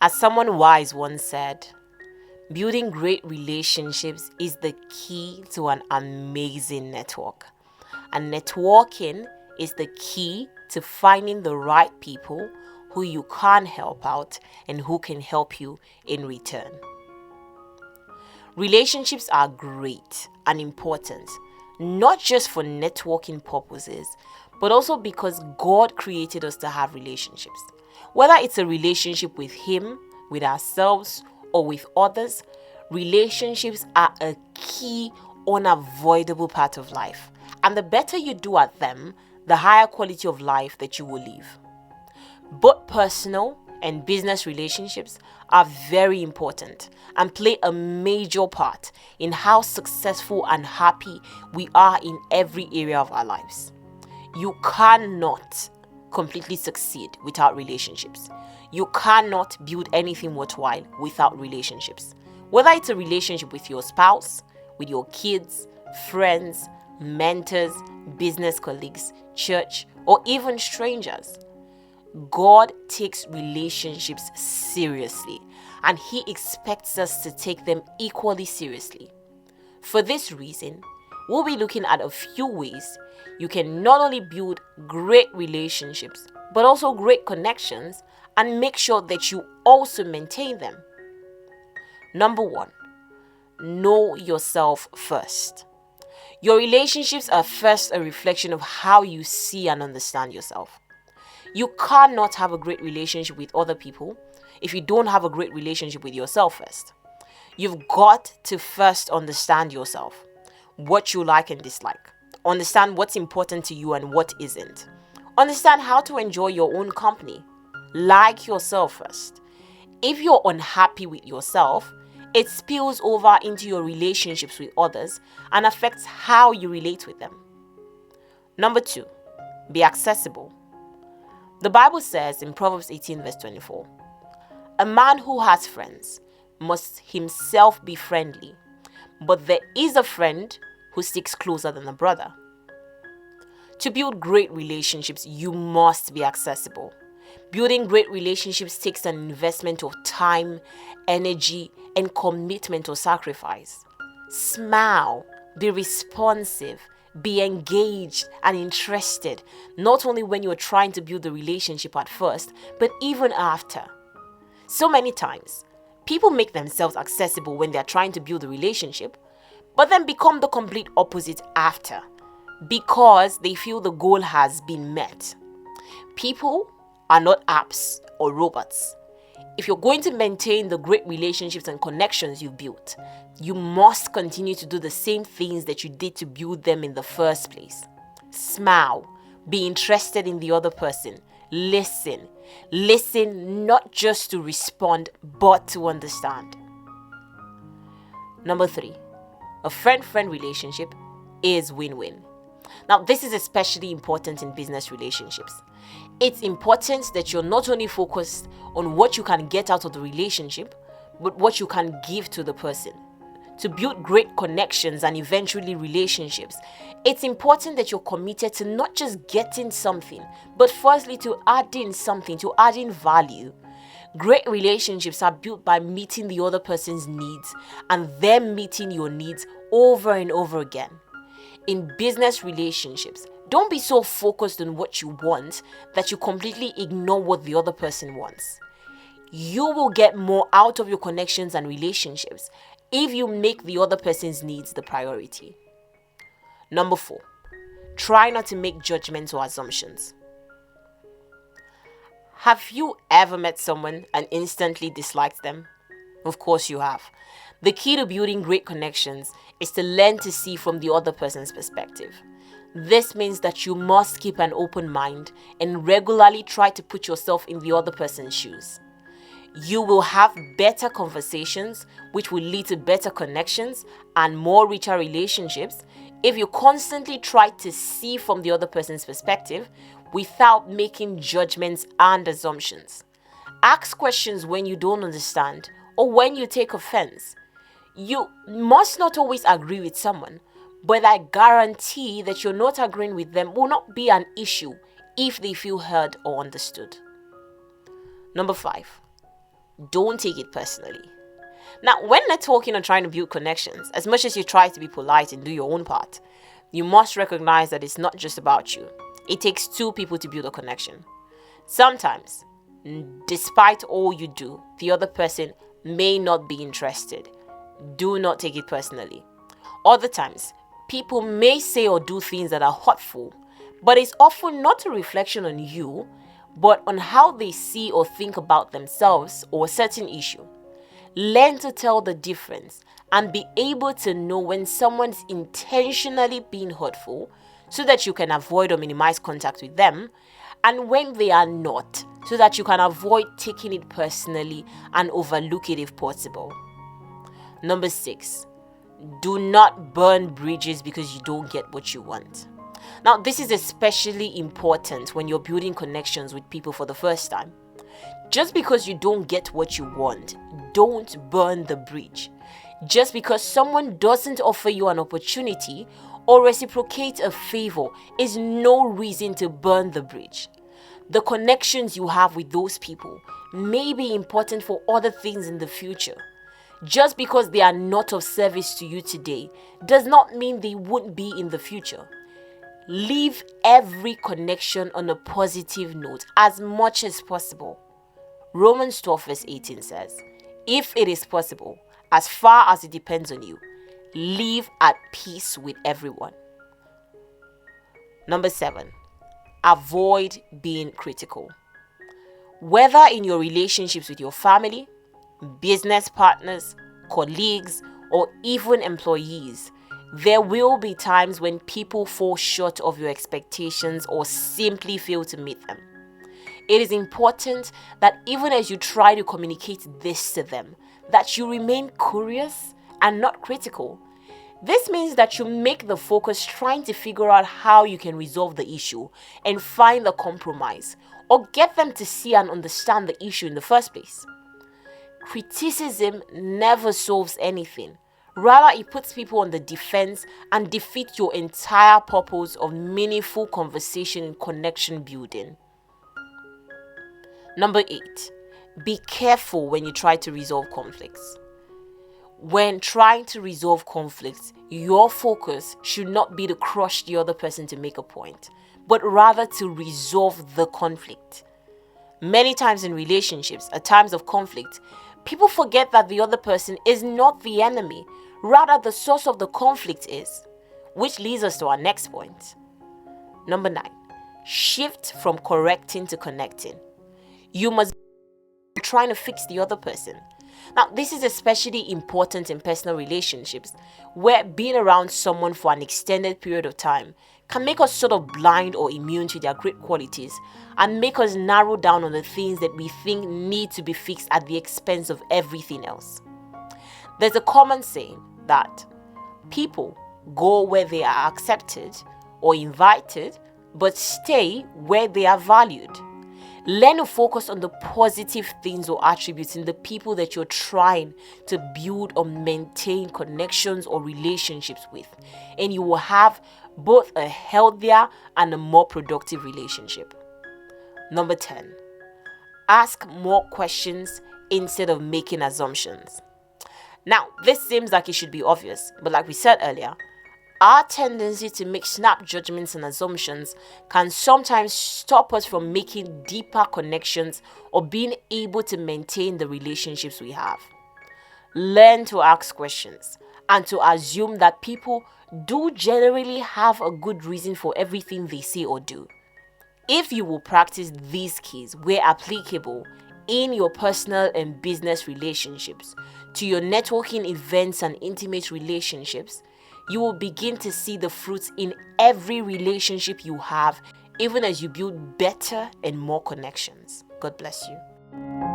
As someone wise once said, building great relationships is the key to an amazing network. And networking is the key to finding the right people who you can help out and who can help you in return. Relationships are great and important, not just for networking purposes, but also because God created us to have relationships. Whether it's a relationship with Him, with ourselves, or with others, relationships are a key, unavoidable part of life. And the better you do at them, the higher quality of life that you will live. Both personal and business relationships are very important and play a major part in how successful and happy we are in every area of our lives. You cannot completely succeed without relationships. You cannot build anything worthwhile without relationships. Whether it's a relationship with your spouse, with your kids, friends, mentors, business colleagues, church, or even strangers. God takes relationships seriously, and He expects us to take them equally seriously. For this reason, we'll be looking at a few ways you can not only build great relationships, but also great connections, and make sure that you also maintain them. Number 1, know yourself first. Your relationships are first a reflection of how you see and understand yourself. You cannot have a great relationship with other people if you don't have a great relationship with yourself first. You've got to first understand yourself, what you like and dislike. Understand what's important to you and what isn't. Understand how to enjoy your own company. Like yourself first. If you're unhappy with yourself, it spills over into your relationships with others and affects how you relate with them. Number 2, be accessible. The Bible says in Proverbs 18 verse 24, a man who has friends must himself be friendly, but there is a friend who sticks closer than a brother. To build great relationships, you must be accessible. Building great relationships takes an investment of time, energy, and commitment or sacrifice. Smile, be responsive, be engaged and interested, not only when you're trying to build the relationship at first, but even after. So many times, people make themselves accessible when they're trying to build a relationship, but then become the complete opposite after, because they feel the goal has been met. People are not apps or robots. If you're going to maintain the great relationships and connections you've built, you must continue to do the same things that you did to build them in the first place. Smile, be interested in the other person, listen not just to respond, but to understand. Number 3, a friend-friend relationship is win-win. Now, this is especially important in business relationships. It's important that you're not only focused on what you can get out of the relationship, but what you can give to the person. To build great connections and eventually relationships, it's important that you're committed to not just getting something, but firstly to adding something, to adding value. Great relationships are built by meeting the other person's needs and them meeting your needs over and over again. In business relationships, don't be so focused on what you want that you completely ignore what the other person wants. You will get more out of your connections and relationships if you make the other person's needs the priority. Number 4, try not to make judgments or assumptions. Have you ever met someone and instantly disliked them? Of course you have. The key to building great connections is to learn to see from the other person's perspective. This means that you must keep an open mind and regularly try to put yourself in the other person's shoes. You will have better conversations, which will lead to better connections and more richer relationships if you constantly try to see from the other person's perspective without making judgments and assumptions. Ask questions when you don't understand or when you take offense. You must not always agree with someone, but I guarantee that you're not agreeing with them will not be an issue if they feel heard or understood. Number 5, Don't take it personally. Now, when networking or trying to build connections, as much as you try to be polite and do your own part, you must recognize that it's not just about you. It takes two people to build a connection. Sometimes, despite all you do, the other person may not be interested. Do not take it personally. Other times, people may say or do things that are hurtful, but it's often not a reflection on you, but on how they see or think about themselves or a certain issue. Learn to tell the difference and be able to know when someone's intentionally being hurtful so that you can avoid or minimize contact with them, and when they are not, so that you can avoid taking it personally and overlook it if possible. Number 6, do not burn bridges because you don't get what you want. Now, this is especially important when you're building connections with people for the first time. Just because you don't get what you want, don't burn the bridge. Just because someone doesn't offer you an opportunity or reciprocate a favor is no reason to burn the bridge. The connections you have with those people may be important for other things in the future. Just because they are not of service to you today does not mean they won't be in the future. Leave every connection on a positive note as much as possible. Romans 12 verse 18 says, if it is possible, as far as it depends on you, live at peace with everyone. Number 7, avoid being critical. Whether in your relationships with your family, business partners, colleagues, or even employees, there will be times when people fall short of your expectations or simply fail to meet them. It is important that even as you try to communicate this to them, that you remain curious and not critical. This means that you make the focus trying to figure out how you can resolve the issue and find a compromise, or get them to see and understand the issue in the first place. Criticism never solves anything. Rather, it puts people on the defense and defeats your entire purpose of meaningful conversation and connection building. Number 8, be careful when you try to resolve conflicts. When trying to resolve conflicts, your focus should not be to crush the other person to make a point, but rather to resolve the conflict. Many times in relationships, at times of conflict, people forget that the other person is not the enemy, rather the source of the conflict is, which leads us to our next point. Number 9, shift from correcting to connecting. You must be trying to fix the other person. Now, this is especially important in personal relationships, where being around someone for an extended period of time can make us sort of blind or immune to their great qualities and make us narrow down on the things that we think need to be fixed at the expense of everything else. There's a common saying that people go where they are accepted or invited, but stay where they are valued. Learn to focus on the positive things or attributes in the people that you're trying to build or maintain connections or relationships with, and you will have both a healthier and a more productive relationship. Number 10, ask more questions instead of making assumptions. Now, this seems like it should be obvious, but like we said earlier, our tendency to make snap judgments and assumptions can sometimes stop us from making deeper connections or being able to maintain the relationships we have. Learn to ask questions and to assume that people do generally have a good reason for everything they say or do. If you will practice these keys where applicable in your personal and business relationships, to your networking events and intimate relationships, you will begin to see the fruits in every relationship you have, even as you build better and more connections. God bless you.